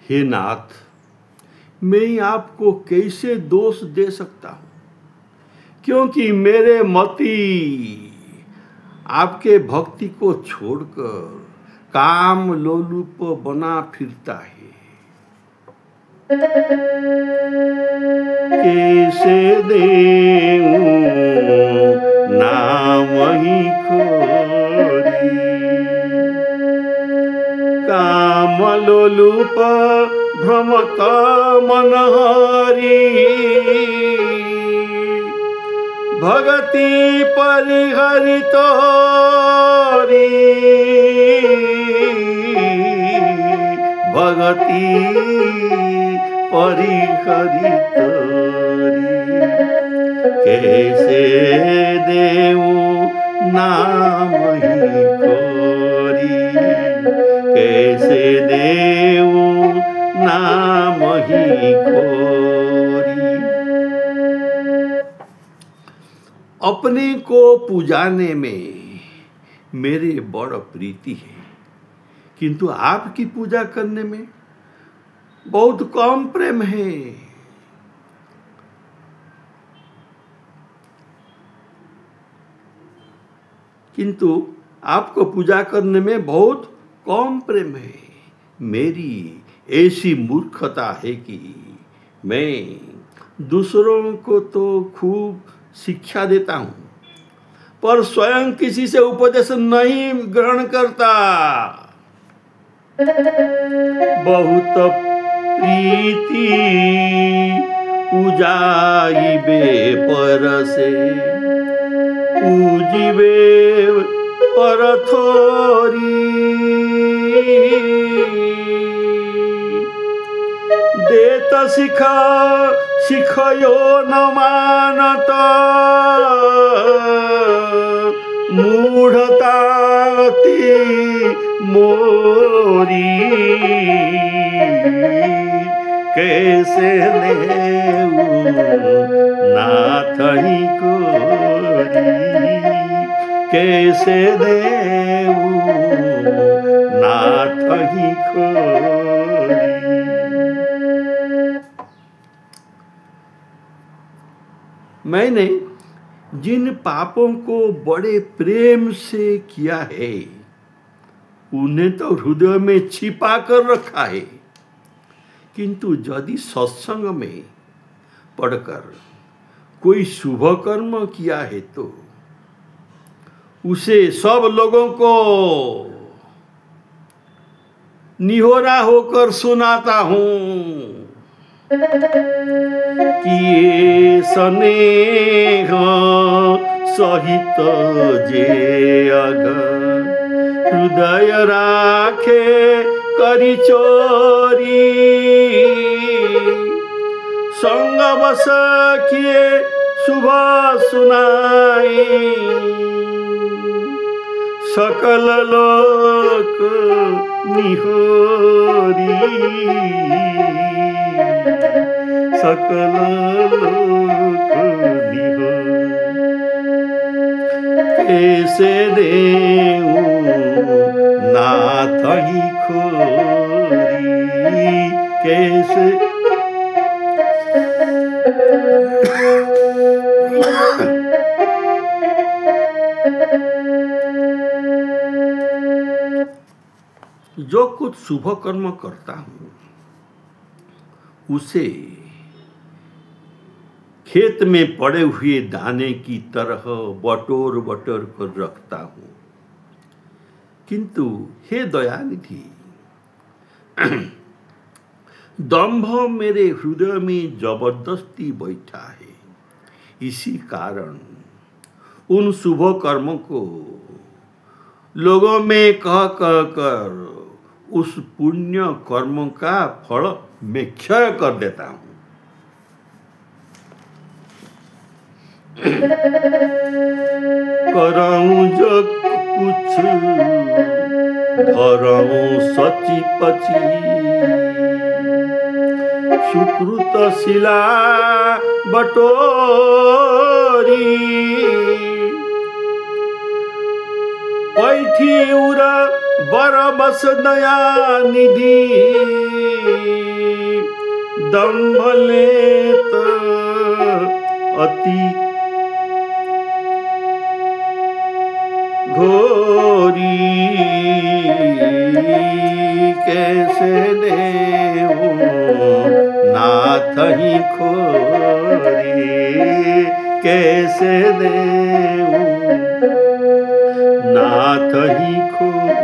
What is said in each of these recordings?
हे नाथ, मैं आपको कैसे दोष दे सकता हूँ, क्योंकि मेरे मति आपके भक्ति को छोड़कर काम लोलुप बना फिरता है। कैसे देऊं नाम ही खोरी, काम लोलुप भ्रमत मनहरी, भगति परिहरित भगति परिहरित, कैसे देऊं नाम ही खोरी, कैसे देऊं नाम ही खोरी। अपने को पुजाने में मेरे बड़ प्रीति है, किंतु आपकी पूजा करने में बहुत कम प्रेम है। किंतु आपको पूजा करने में बहुत कम प्रेम है। मेरी ऐसी मूर्खता है कि मैं दूसरों को तो खूब शिक्षा देता हूँ, पर स्वयं किसी से उपदेश नहीं ग्रहण करता। बहुत प्रीति पूजाइबे परसे, पूजिबे पर थोरी, देत सिखयो न मानत, मूढ़ता अति मोरी, कैसे देऊं नाथ ही खोरी, कैसे देऊं नाथ ही खोरी। मैंने जिन पापों को बड़े प्रेम से किया है, उन्हें तो हृदय में छिपा कर रखा है, किंतु यदि सत्संग में पढ़कर कोई शुभ कर्म किया है तो उसे सब लोगों को निहोरा होकर सुनाता हूँ कि ये स्नेह सहित जे अगर हृदय राखे करी चोरी, संग बस किए शुभ सुनाई, सकल लोक निहोरी, सकल लोक निहोरी, कैसे देऊं नाथ ही खोरी, कैसे जो कुछ शुभ कर्म करता हूँ उसे खेत में पड़े हुए दाने की तरह बटोर बटोर कर रखता हूँ, किंतु हे दयानिधि, दंभ मेरे हृदय में जबरदस्ती बैठा है। इसी कारण उन शुभ कर्मों को लोगों में कह कर उस पुण्य कर्म का फल मैं क्षय कर देता हूँ। कराऊं जो कुछ धराऊं सची पची, सुकृत शिला बटोरी, पैठी उरा बरबस दया निधि दम्भ लेत अति घोरी कैसे देवो नाथ ही खोरी कैसे देवो नाथ ही खोरी।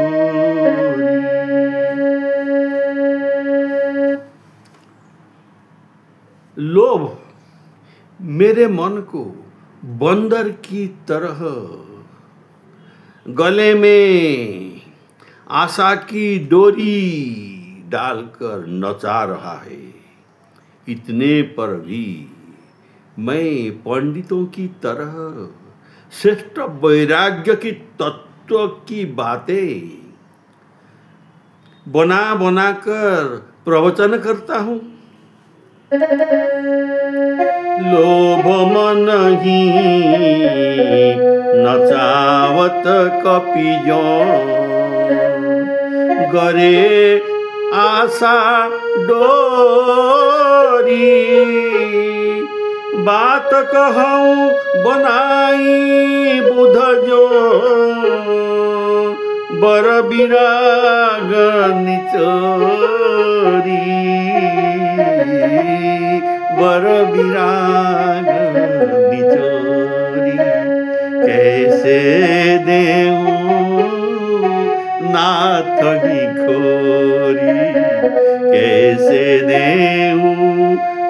लोभ मेरे मन को बंदर की तरह गले में आशा की डोरी डालकर नचा रहा है। इतने पर भी मैं पंडितों की तरह श्रेष्ठ वैराग्य की तत्व की बातें बना बना कर प्रवचन करता हूँ। लोभ मन ही नचावत कपियो गरे आशा डोरी बात कहूँ बनाई बुध जो बर विराग निचोरी बर विराग निचोरी कैसे देऊं नाथ ही खोरी कैसे देऊं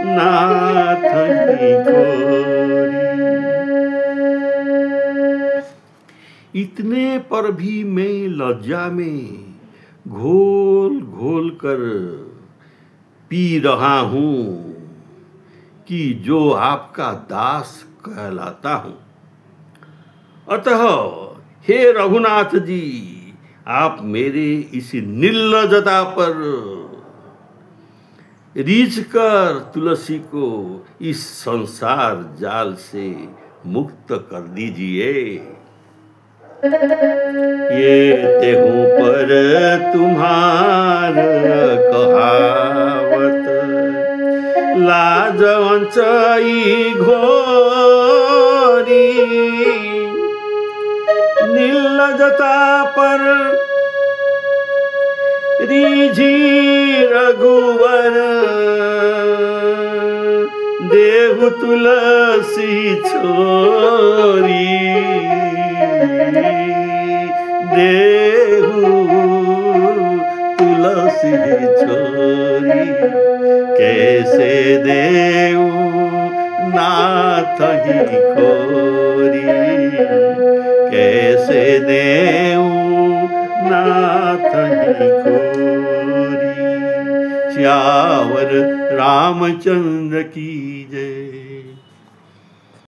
नाथ ही खोरी। इतने पर भी मैं लज्जा में घोल घोल कर पी रहा हूँ कि जो आपका दास कहलाता हूँ। अतः हे रघुनाथ जी, आप मेरे इस निर्लज्जता पर रीझ कर तुलसी को इस संसार जाल से मुक्त कर दीजिए। ये तेहु पर तुम्हार कहावत लाज वंचाई घोरी निर्लज्जता पर रीझी रघुवर देहु तुलसी छोरी देहु तुलसी छोरी कैसे देऊ नाथ ही खोरी कैसे देऊ नाथ ही खोरी। श्यावर रामचंद्र की जय।